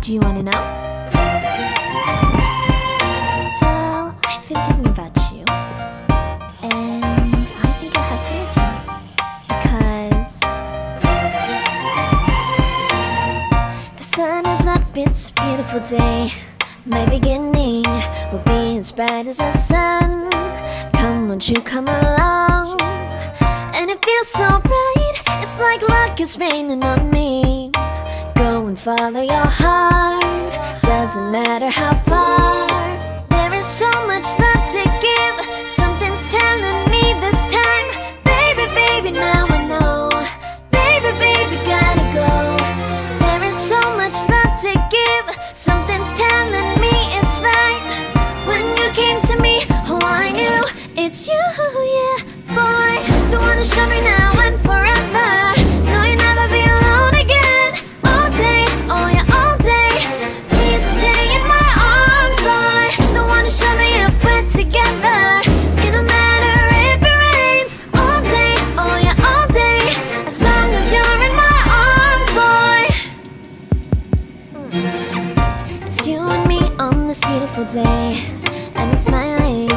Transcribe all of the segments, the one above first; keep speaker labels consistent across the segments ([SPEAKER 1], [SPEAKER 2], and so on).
[SPEAKER 1] Do you want to know? Well, I've been thinking about you, and I think I'll have to listen, because the sun is up, it's a beautiful day. My beginning will be as bright as the sun. Come, won't you come along? And it feels so bright, it's like luck is raining on me. Go and follow your heart, doesn't matter how far. There is so much love to give, something's telling me this time. Baby, baby, now I know. Baby, baby, gotta go. There is so much love to give, something's telling me it's right. When you came to me, oh, I knew it's you, yeah, boy. The one to show me now and forever. No, you'll never be alone again. All day, oh yeah, all day. Please stay in my arms, boy. The one to show me if we're together. It don't matter if it rains. All day, oh yeah, all day. As long as you're in my arms, boy. It's you and me on this beautiful day, and it's smiling,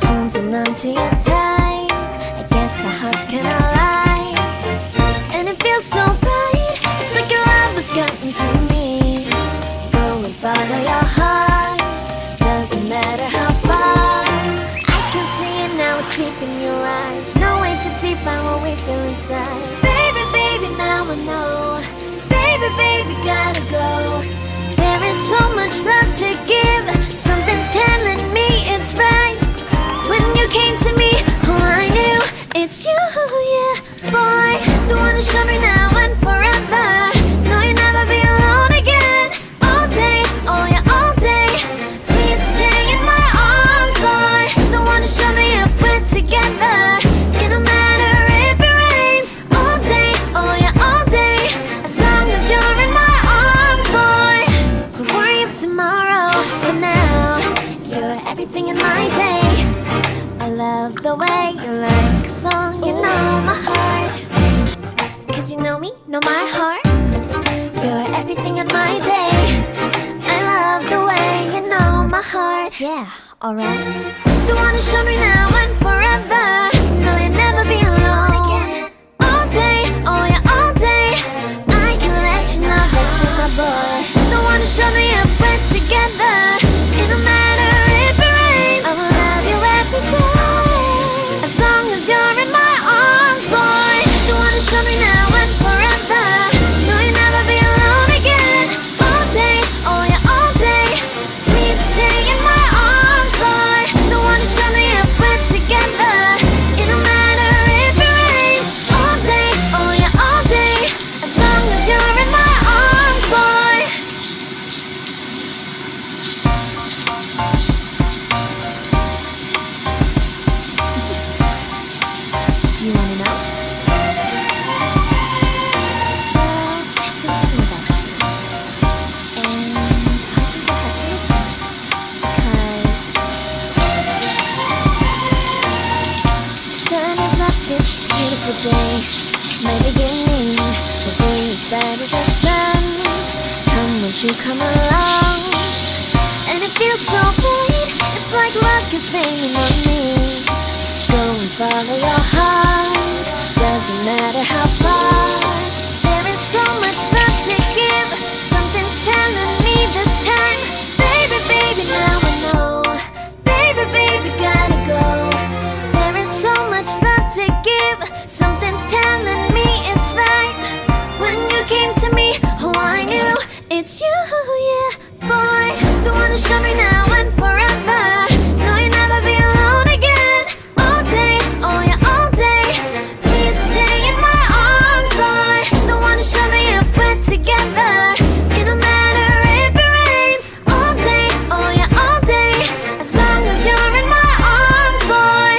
[SPEAKER 1] holding on to you tight. I guess our hearts cannot lie, and it feels so bright. It's like your love has gotten to me. Go and follow your heart, doesn't matter how far. I can see it now, it's deep in your eyes. No way to define what we feel inside. Baby, baby, now I know. Baby, baby, gotta go. There is so much love to give, something's telling me it's right. When you came to me, oh, I knew it's you, yeah, boy. The one to show me now and forever. No, you'll never be alone again. All day, oh yeah, all day. Please stay in my arms, boy. The one to show me if we're together. It don't matter if it rains. All day, oh yeah, all day. As long as you're in my arms, boy. Don't worry of tomorrow, for now you're everything in my day. I love the way you like a song, you know my heart. Cause you know me, know my heart. You're everything in my day. I love the way you know my heart. Yeah, alright. The one to show me now and forever. No, you'll never be alone again. All day, oh yeah, all day. I can let you know that you're my boy. The one to show me if we're together. It don't matter if it rains. I will love you every day. As long as you're in my arms, boy. The one to show me now and forever. No, you'll never be alone again. All day, oh yeah, all day. Please stay in my arms, boy. The one to show me if we're together. It don't matter if it rains. All day, oh yeah, all day. As long as you're in my arms, boy. Do you want to know? Well, I've been thinking about you, and I think I'll have to listen, because the sun is up, it's a beautiful day. My beginning will be as bright as the sun. Come, won't you come along? And it feels so bright, it's like luck is raining on me. Go and follow your heart, doesn't matter how far. There is so much love to give, something's telling me this time. Baby, baby, now I know. Baby, baby, gotta go. There is so much love to give, something's telling me it's right. When you came to me, oh, I knew it's you, yeah, boy. The one to show me now and forever. No, you'll never be alone again. All day, oh yeah, all day. Please stay in my arms, boy. The one to show me if we're together. It don't matter if it rains. All day, oh yeah, all day. As long as you're in my arms, boy.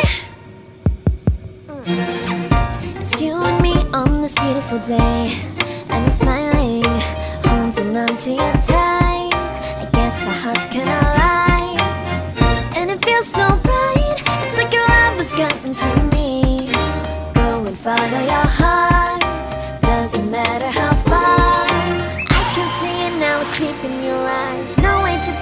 [SPEAKER 1] It's you and me on this beautiful day, and it's smiling, holding on to you tight. I guess our hearts cannot lie, and it feels so bright. It's like your love has gotten to me. Go and follow your heart, doesn't matter how far. I can see it now, it's deep in your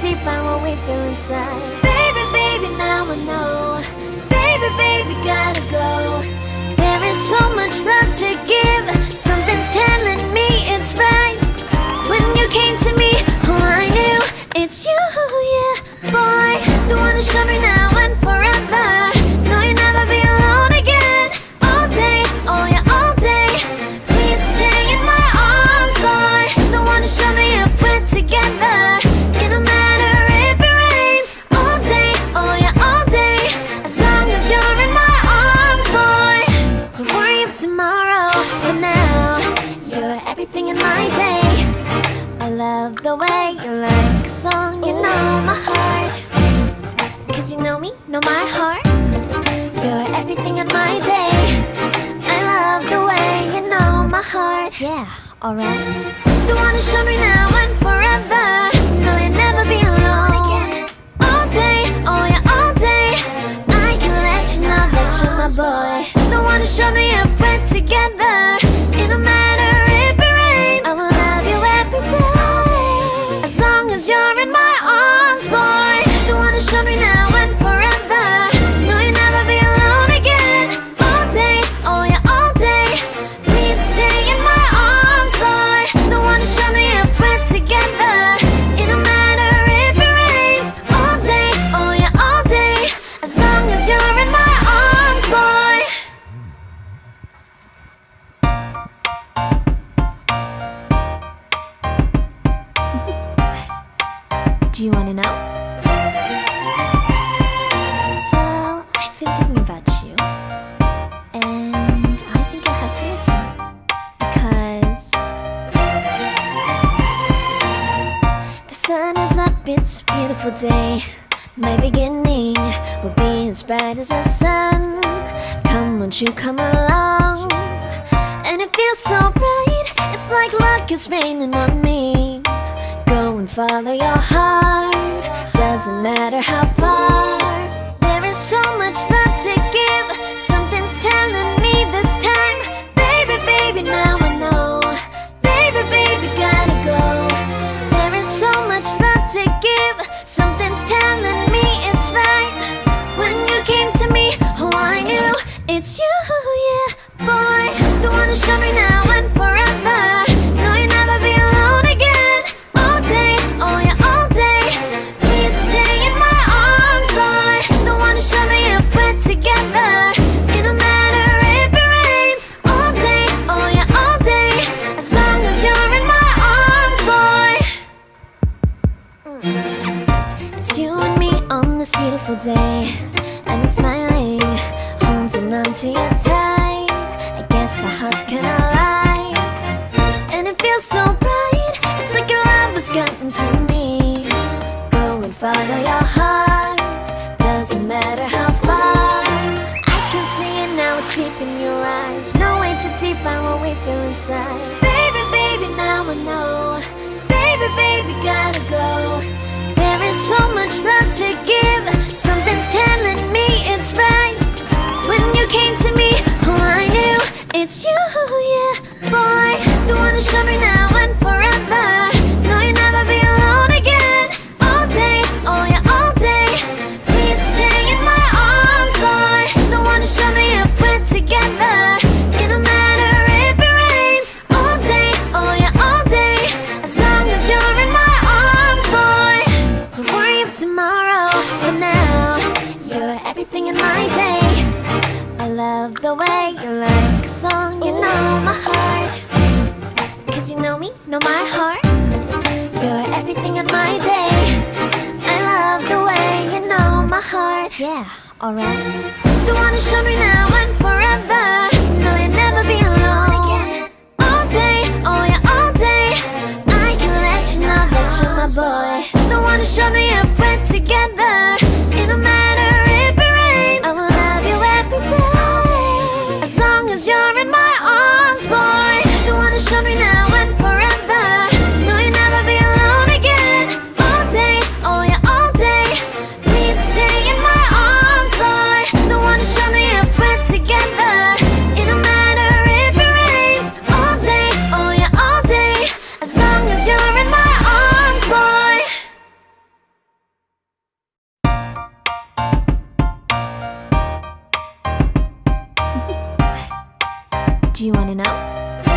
[SPEAKER 1] define what we feel inside. Baby, baby, now I know. Baby, baby, gotta go. There is so much love to give. Something's telling me it's right. When you came to me, oh, I knew it's you, yeah, boy. The one to show me now and forever. No, you'll never be alone again. All day, oh yeah, all day. Please stay in my arms, boy. The one to show me if we're together. It don't matter if it rains. All day, oh yeah, all day. As long as you're in my arms, boy. Don't worry of tomorrow. For now, you're everything in my day. I love the way you like a song, you know my heart. Cause you know me, know my heart. You're everything in my day. I love the way you know my heart. Yeah, alright. The one to show me now and forever. No, you'll never be alone again. All day, oh yeah, all day. I can let you know that you're my boy. The one to show me if we're together. It don't matter if it rains. I will love you every day. As long as you're in my arms, boy. The one to show me now and forever. No, you'll never be alone again. All day, oh yeah, all day. Please stay in my arms, boy. The one to show me if we're together. It don't matter if it rains. All day, oh yeah, all day. As long as you're in my arms, boy. Do you wanna know? Well, I've been thinking about you, and I think I have to listen. Because the sun is up, it's a beautiful day. My beginning will be as bright as the sun. Come, won't you come along? And it feels so bright, it's like luck is raining on me. Go and follow your heart, doesn't matter how far. There is so much love to give. Something's telling me this time. Baby, baby, now I know. Baby, baby, gotta go. There is so much love to give. Something's telling me it's right. When you came to me, oh, I knew it's you, yeah, boy. The one to show me now and forever. No, you'll never be alone again. All day, oh yeah, all day. Please stay in my arms, boy. The one to show me if we're together. It don't matter if it rains. All day, oh yeah, all day. As long as you're in my arms, boy. It's you and me on this beautiful day. And you're smiling, holding on to you tight. I guess our hearts cannot lie. And it feels so bright, it's like your love has gotten to me. Go and follow your heart, doesn't matter how far. I can see it now, it's deep in your eyes. No way to define what we feel inside. Baby, baby, now I know. Baby, baby, gotta go. There is so much love to give. Something's telling me it's right. When you came to me, oh, I knew it's you, yeah, boy. The one to show me now and forever. No, you'll never be alone again. All day, oh yeah, all day. Please stay in my arms, boy. The one to show me if we're together. It don't matter if it rains. All day, oh yeah, all day. As long as you're in my arms, boy. Don't worry of tomorrow. For now, you're everything in my day. I love the way you like a song, you know my heart. Cause you know me, know my heart. You're everything in my day. I love the way you know my heart. Yeah, alright. The one to show me now and forever. No, you'll never be alone again. All day, oh yeah, all day. I can let you know that you're my boy. The one to show me if we're together. It don't matter if it rains. I will love you every day. As long as you're in my arms, boy. The one to show me now and forever. No, you'll never be alone again. All day, oh yeah, all day. Please stay in my arms, boy. The one to show me if we're together. It don't matter if it rains. All day, oh yeah, all day. As long as you're in my arms, boy. Do you wanna know?